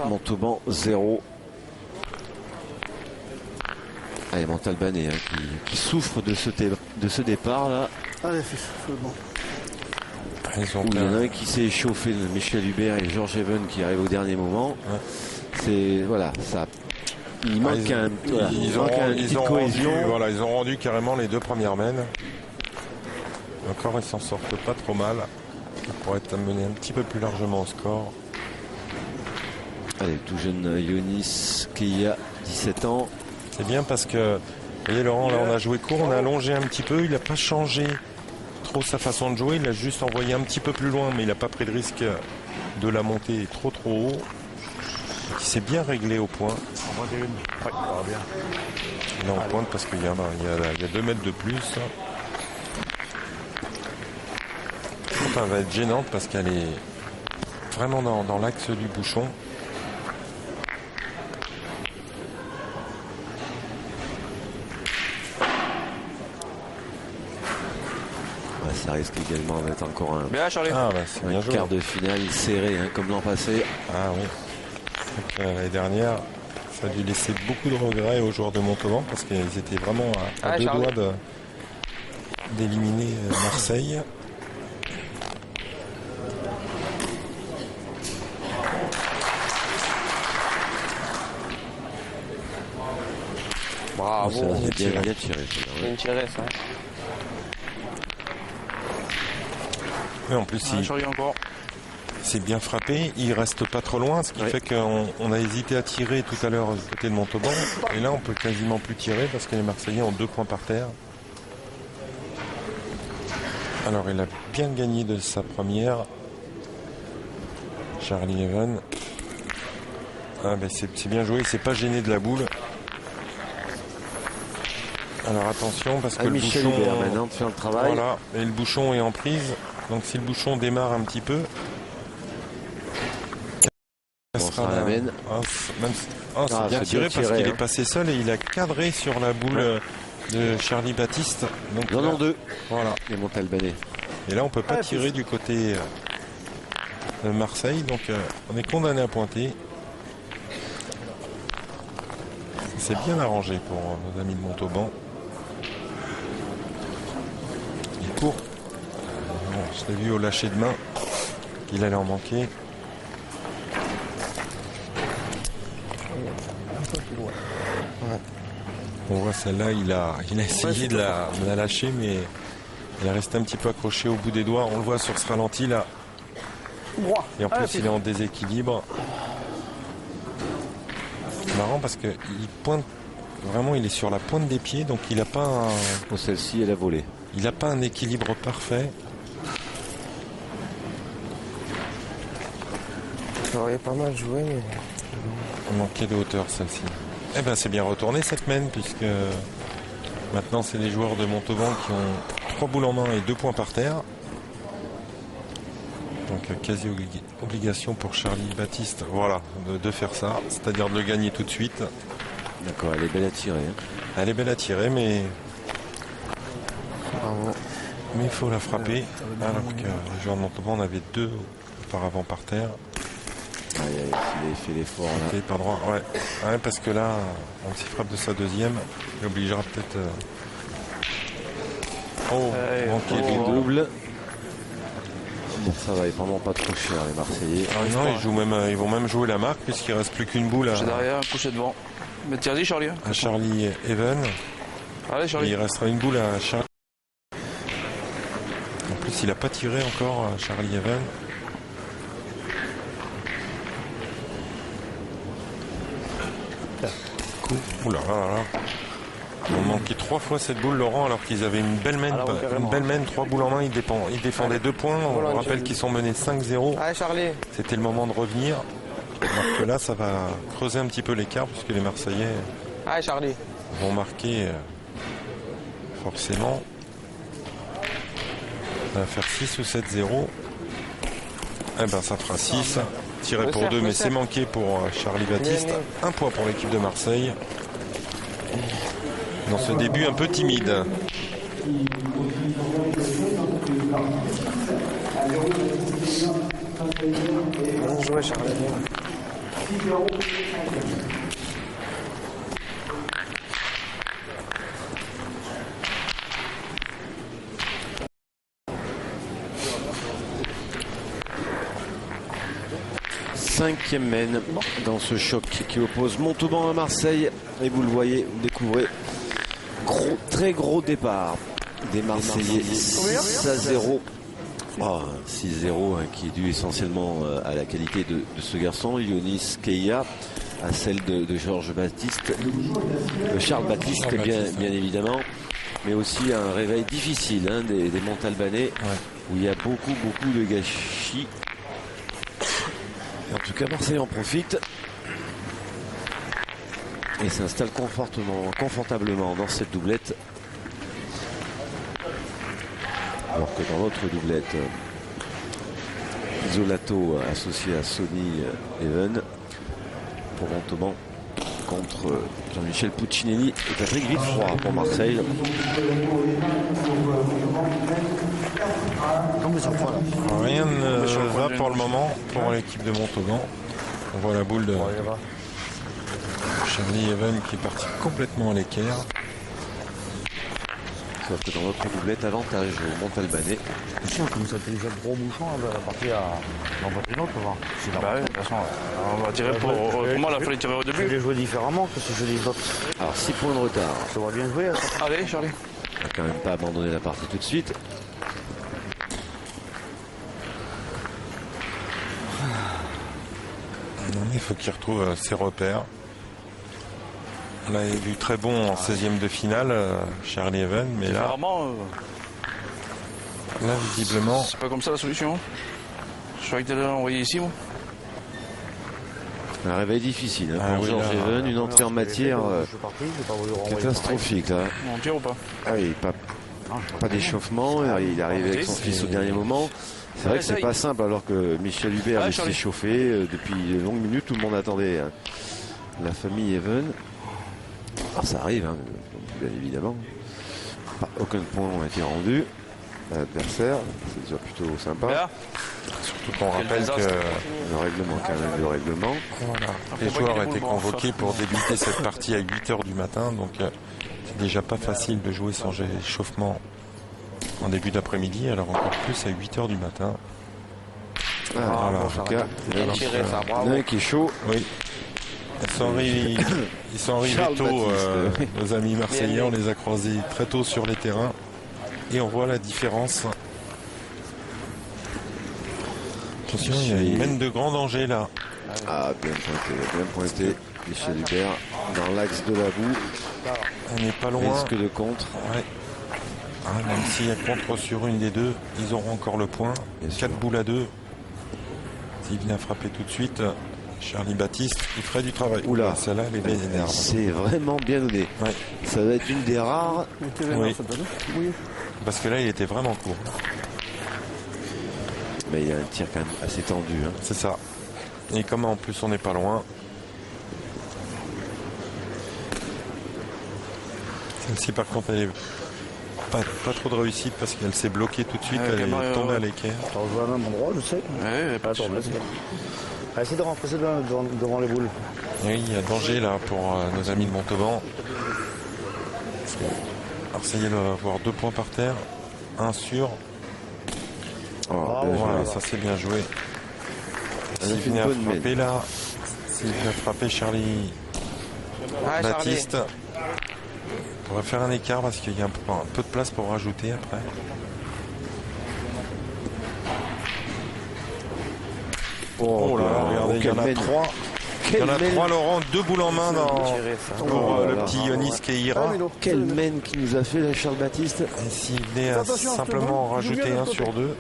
Montauban 0. Allez, Montalbanais qui souffre de ce départ là. Allez, c'est bon. Il y en a un qui s'est échauffé, Michel Hubert et Georges Even qui arrivent au dernier moment. Ouais. C'est voilà, ça. Il manque ils ont rendu carrément les deux premières mènes. Encore, ils s'en sortent pas trop mal. Ça pourrait être amené un petit peu plus largement au score. Allez, tout jeune Yonis qui a 17 ans. C'est bien parce que, vous voyez Laurent, là on a joué court, on a allongé un petit peu, il n'a pas changé trop sa façon de jouer, il a juste envoyé un petit peu plus loin, mais il n'a pas pris de risque de la monter trop haut. Il s'est bien réglé au point. Il est en pointe parce qu'il y a 2 mètres de plus. Elle va être gênante parce qu'elle est vraiment dans l'axe du bouchon. Ça risque également d'être encore un quart de finale serré comme l'an passé. Ah oui. L'année dernière, ça a dû laisser beaucoup de regrets aux joueurs de Montauban parce qu'ils étaient vraiment à 2 doigts d'éliminer Marseille. Bravo. Ça, bien tiré. Bien tiré, ça. Oui, en plus, c'est bien frappé. Il reste pas trop loin, ce qui fait qu'on a hésité à tirer tout à l'heure du côté de Montauban. Et là, on peut quasiment plus tirer parce que les Marseillais ont 2 points par terre. Alors, il a bien gagné de sa première. Charlie Even. Ah, ben c'est bien joué. Il s'est pas gêné de la boule. Alors, attention, parce que le Michel bouchon... Hubert, maintenant, de faire le travail. Voilà, et le bouchon est en prise. Donc si le bouchon démarre un petit peu, c'est bien tiré parce qu'il est passé seul et il a cadré sur la boule de Charlie Baptiste. Donc non, 2. Voilà. Les Montalbanais. Et là on peut pas tirer du côté de Marseille, donc on est condamné à pointer. C'est bien arrangé pour nos amis de Montauban. Il court. Je l'ai vu au lâcher de main qu'il allait en manquer. On voit celle-là, il a essayé de la lâcher, mais il est resté un petit peu accroché au bout des doigts. On le voit sur ce ralenti là. Et en plus, il est en déséquilibre. C'est marrant parce qu'il pointe vraiment, il est sur la pointe des pieds, donc il n'a pas un... Celle-ci, elle a volé. Il n'a pas un équilibre parfait. Ça aurait pas mal joué, mais... On manquait de hauteur, celle-ci. Eh ben, c'est bien retourné cette mène, puisque maintenant, c'est les joueurs de Montauban qui ont 3 boules en main et 2 points par terre. Donc, quasi obligation pour Charlie Baptiste, voilà, de faire ça, c'est-à-dire de le gagner tout de suite. D'accord, elle est belle à tirer. Elle est belle à tirer, mais... Bravo. Mais il faut la frapper, alors que les joueurs de Montauban en avaient 2 auparavant par terre. Il a fait l'effort là. Par droit, ouais, parce que là, on s'y frappe de sa deuxième, il obligera peut-être... manquer le double. Bon, ça va, vraiment pas trop cher les Marseillais. Ah non, ils vont même jouer la marque puisqu'il reste plus qu'une boule. Couché derrière, couché devant. Mais tire-y, Charlie. À Charlie Even. Allez, Charlie. Et il restera une boule à Charlie. En plus, il n'a pas tiré encore à Charlie Even. Oula là là. Ils ont manqué 3 fois cette boule, Laurent, alors qu'ils avaient une belle mène, 3 boules en main, ils défendaient 2 points. On rappelle qu'ils sont menés 5-0. Allez, Charlie. C'était le moment de revenir. Alors que là, ça va creuser un petit peu l'écart, puisque les Marseillais vont marquer forcément. Ça va faire 6 ou 7-0. Eh ben, ça fera 6. Tiré pour 2, mais c'est manqué pour Charlie Baptiste. 1 point pour l'équipe de Marseille. Dans ce début un peu timide. Bien joué, Charlie. Cinquième mène dans ce choc qui oppose Montauban à Marseille. Et vous le voyez, vous découvrez très gros départ des Marseillais. 6-0. 6-0 qui est dû essentiellement à la qualité de ce garçon, Ionis Keia, à celle de Georges Baptiste, Charles Baptiste bien évidemment, mais aussi un réveil difficile des Montalbanais, où il y a beaucoup de gâchis. En tout cas, Marseille en profite et s'installe confortablement dans cette doublette. Alors que dans l'autre doublette, Isolato associé à Sonny Even pour Montauban contre Jean-Michel Puccinelli et Patrick Villefroy pour Marseille. Rien ne va pour le moment pour l'équipe de Montauban. On voit la boule de Charlie Even qui est parti complètement à l'équerre. Sauf que dans l'autre doublette, avantage au Montalbanais. Comme ça fait déjà de gros bouchons, on va partir à l'autre. Bah oui, de toute façon, on va tirer pour moi, il a fallu tirer au Je début. vais jouer différemment que si je les autres. Alors 6 points de retard. Ça va bien jouer. Allez, Charlie. On va quand même pas abandonner la partie tout de suite. Il faut qu'il retrouve ses repères. Là, il a vu très bon en 16e de finale, Charlie Even, mais là, Apparemment, visiblement, c'est pas comme ça la solution. Je croyais que tu allais l'envoyer ici, moi. Un réveil difficile pour oui, Georges là, Even, une entrée en matière catastrophique là. On tire ou pas? Ah oui, pas d'échauffement, il est arrivé avec son fils au dernier moment. C'est vrai que c'est pas simple alors que Michel Hubert s'est chauffé depuis de longues minutes, tout le monde attendait la famille Even. Alors ça arrive, bien évidemment. Aucun point n'a été rendu à l'adversaire, c'est déjà plutôt sympa. Là. surtout qu'on rappelle que Le règlement, quand même, le règlement. voilà, les joueurs étaient convoqués pour débuter cette partie à 8h du matin, donc c'est déjà pas facile de jouer sans échauffement en début d'après-midi, alors encore plus à 8h du matin. Voilà, en tout cas, Il a tiré ça, bravo. l'un qui est chaud. Oui. Ils sont arrivés Charles tôt, Baptiste. nos amis marseillais, on les a croisés très tôt sur les terrains et on voit la différence. Attention, il mène de grands dangers là. Ah, bien pointé. Michel Hubert dans l'axe de la boue. On n'est pas loin. Risque de contre. Ouais. Même s'il y a contre sur une des deux, ils auront encore le point. 4 boules à 2. S'il vient frapper tout de suite, Charlie Baptiste, il ferait du travail. Oula, celle-là, elle est bien énervante. c'est vraiment bien donné. Ouais. Ça va être une des rares. Oui. Parce que là, il était vraiment court. Mais il y a un tir quand même assez tendu. C'est ça. Et comme en plus on n'est pas loin. Celle-ci par contre elle est pas trop de réussite parce qu'elle s'est bloquée tout de suite, elle est tombée à l'équerre. On joue au même endroit, je sais. Ouais, pas Attends, essaye de rentrer devant les boules. Oui, il y a danger là pour nos amis de Montauban. Marseillais doit avoir 2 points par terre. 1 sur. Voilà, ça c'est bien joué. S'il venait à frapper là, s'il venait à frapper Charlie Baptiste, on pourrait faire un écart parce qu'il y a un peu de place pour rajouter après. Oh là, regardez, il y en a 3. Il y en a 3, Laurent, 2 boules en main pour le petit Ionis Keira. Quel mène qui nous a fait la Charles Baptiste. Et s'il venait à simplement rajouter 1 sur 2,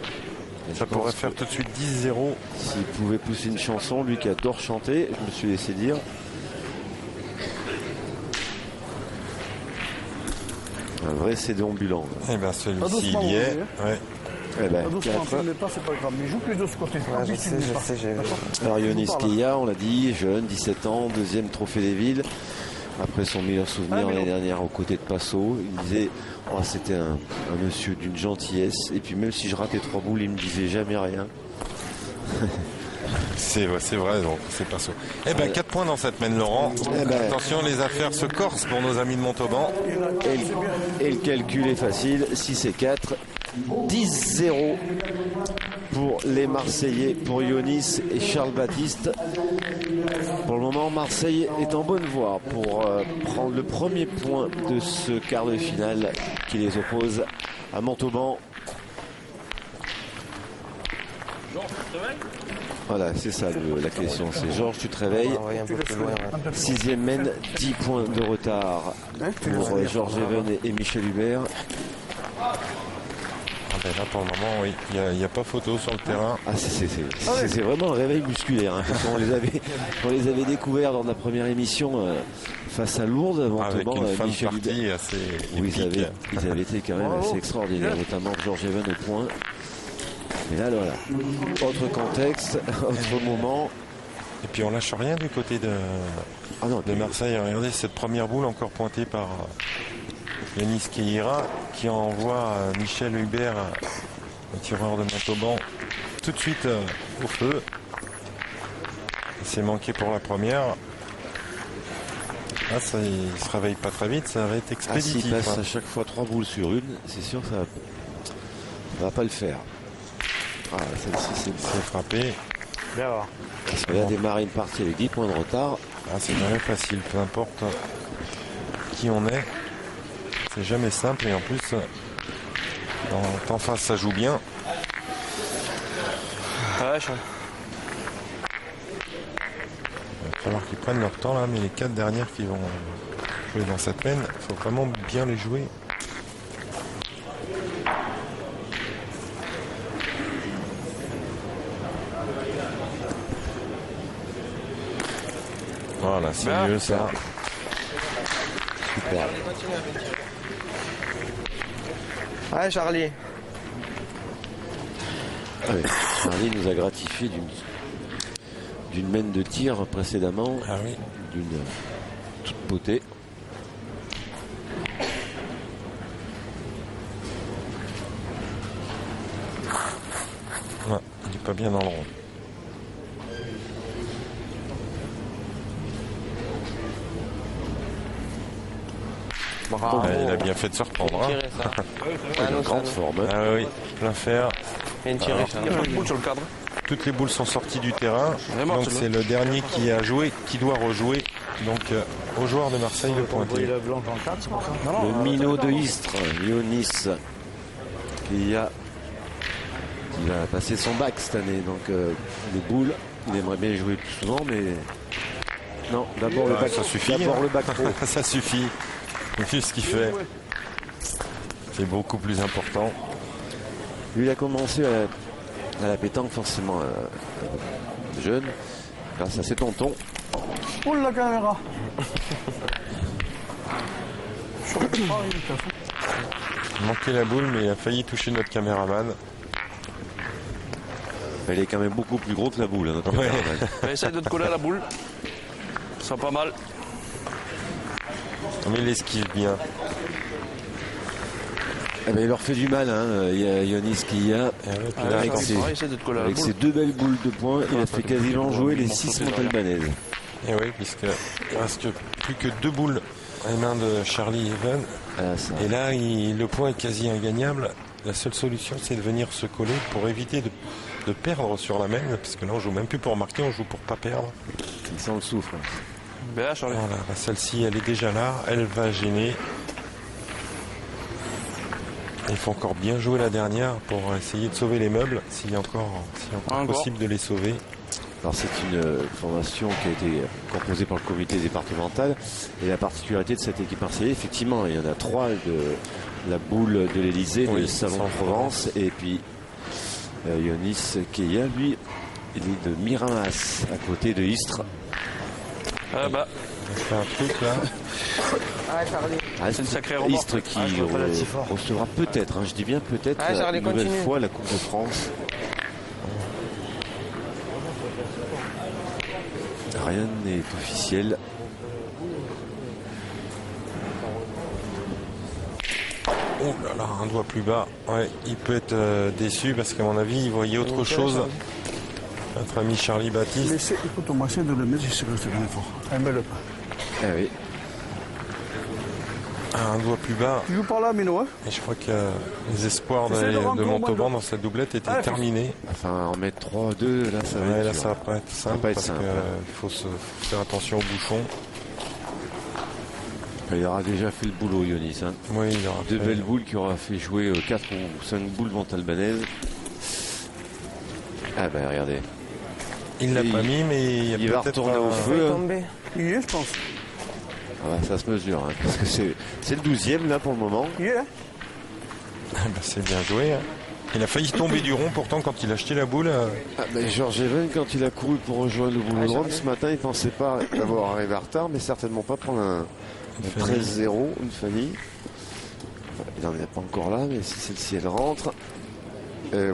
ça pourrait faire tout de suite 10-0. S'il pouvait pousser une chanson, lui qui adore chanter, je me suis laissé dire. Un vrai CD ambulant. Et bien celui-ci il y est. Ouais. Eh ben, Doucement, ne pas, c'est pas grave, mais joue plus de ce côté. Je sais. alors Ionis Keia, on l'a dit, jeune, 17 ans, 2e trophée des villes. Après son meilleur souvenir l'année dernière aux côtés de Passo, il disait c'était un monsieur d'une gentillesse. Et puis même si je ratais 3 boules, il me disait jamais rien. C'est vrai, donc c'est pas ça. Eh ben 4 points dans cette mène Laurent. Attention, les affaires se corsent pour nos amis de Montauban. Et le calcul est facile, 6 et 4, 10-0 pour les Marseillais, pour Ionis et Charles Baptiste. Pour le moment, Marseille est en bonne voie pour prendre le premier point de ce quart de finale qui les oppose à Montauban. Voilà, c'est ça la question. C'est Georges, tu te réveilles. 6e mène, 10 points de retard pour Georges Even et Michel Hubert. Là, pour le moment, oui, il n'y a pas photo sur le terrain. Ah, c'est vraiment un réveil musculaire. Hein. On les avait découverts dans la première émission face à Lourdes. Avec une fin Michel de partie Hubert, assez où épique. ils avaient été quand même assez extraordinaires, notamment Georges Even au point. Mais là, voilà, autre contexte, autre moment. Et puis on lâche rien du côté de Marseille. Regardez cette première boule encore pointée par Yanis Keira qui envoie Michel Hubert, le tireur de Montauban, tout de suite au feu. Il s'est manqué pour la première. Là, il se réveille pas très vite, ça va être expéditif. S'il passe à chaque fois 3 boules sur une, c'est sûr que ça va pas le faire. Ah, celle-ci, c'est frappé. Bien voir. Parce qu'il a démarré une partie avec 10 points de retard. Ah, c'est jamais facile, peu importe qui on est. C'est jamais simple et en plus, en face, ça joue bien. Ouais, Il va falloir qu'ils prennent leur temps là, mais les 4 dernières qui vont jouer dans cette peine, il faut vraiment bien les jouer. Voilà, c'est mieux ça. Super. Ouais, Charlie. Ah oui. Charlie nous a gratifié d'une mène de tir précédemment. Ah oui. D'une toute potée. Ouais, il n'est pas bien dans le rond. Il a bien fait de se reprendre. Hein. Il est en grande forme. Ah oui, plein fer. Il y a pas de boule sur le cadre. Toutes les boules sont sorties du terrain. Vraiment, Donc c'est le dernier qui a joué, qui doit rejouer. Donc aux joueurs de Marseille le pointier. Le minot de Istres, Ionis, qui va passer son bac cette année. Donc les boules, il aimerait bien jouer plus souvent, mais non, d'abord le bac. Ça suffit. D'abord le bac pro. Ça suffit. Vu ce qu'il fait, c'est beaucoup plus important. Lui, il a commencé à la pétanque forcément jeune, grâce à ses tontons. Oh la caméra. Il manquait la boule, mais il a failli toucher notre caméraman. Elle est quand même beaucoup plus gros que la boule, notre caméraman. Essaye de te coller à la boule. Ça sera pas mal. Mais il esquive bien. Eh ben, il leur fait du mal, hein. Il y a Ionis qui avec ses 2 belles boules de poing, il a fait quasiment jouer les 6 montalbanaises. Et oui, puisqu'il ne reste plus que 2 boules à la main de Charlie Even. Et là, le point est quasi ingagnable. La seule solution, c'est de venir se coller pour éviter de perdre sur la même, parce que là, on joue même plus pour marquer, on joue pour pas perdre. Il sent le souffle. Bien, Charlie. Voilà, celle-ci, elle est déjà là, elle va gêner. Il faut encore bien jouer la dernière pour essayer de sauver les meubles, s'il est encore possible de les sauver. Alors c'est une formation qui a été composée par le comité départemental, et la particularité de cette équipe marseillaise, effectivement, il y en a 3 de la boule de l'Elysée, de Salon de Provence, et puis Ionis Keia, lui, il est de Miramas, à côté de Istres. Ah bah. On fait un truc là. C'est une sacrée remarque. Istres qui recevra peut-être, je dis bien peut-être, une nouvelle fois la Coupe de France. Rien n'est officiel. Oh là là, un doigt plus bas. Ouais, il peut être déçu parce qu'à mon avis, il voyait autre chose. Notre ami Charlie Baptiste. Mais écoute, on va essayer de le mettre ici, c'est bien fort. Un bel up. Ah oui. Un doigt plus bas. Tu joues par là, Mino, hein? Et je crois que les espoirs Essaye de rendre de Montauban Montauban. dans cette doublette étaient terminés. Enfin, en mettre 3-2, là, ça va Ouais, être là, dur. ça va pas être simple. pas être parce simple. qu'il faut faire attention aux bouchons. Il aura déjà fait le boulot, Yonis. Hein. Oui, il aura Deux fait- belles boules qui aura fait jouer 4 ou 5 boules Montalbanaise. Ah ben regardez. Il l'a Et pas mis, mais il y a il va peut-être retourner au un- feu. Hein. Il y est, je pense. Ah bah, ça se mesure, hein, parce que c'est le 12e là pour le moment. Il y est, hein? Ah bah, c'est bien joué. Hein. Il a failli tomber du rond, pourtant, quand il a jeté la boule. Ah ben, Georges Even, quand il a couru pour rejoindre le boulodrome ce matin, il pensait pas d'avoir arrivé en retard, mais certainement pas prendre un 13-0, une famille. Il n'en est pas encore là, mais si celle-ci elle rentre,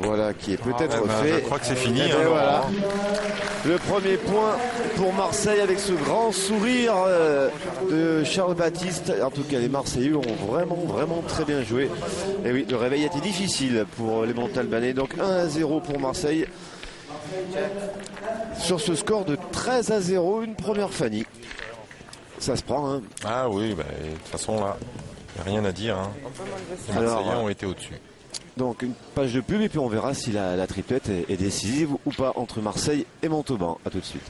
voilà, qui est peut-être Ah bah, fait. je crois que c'est fini. Eh ben, hein, voilà. Laurent. Le premier point pour Marseille avec ce grand sourire de Charles Baptiste. En tout cas, les Marseillais ont vraiment très bien joué. Et oui, le réveil a été difficile pour les Montalbanais. Donc 1-0 pour Marseille. Sur ce score de 13-0, une première Fanny. Ça se prend, hein. Ah oui, bah, de toute façon, là, il n'y a rien à dire. Hein. Les Alors, Marseillais ont été au-dessus. Donc une page de pub et puis on verra si la triplette est décisive ou pas entre Marseille et Montauban. A tout de suite.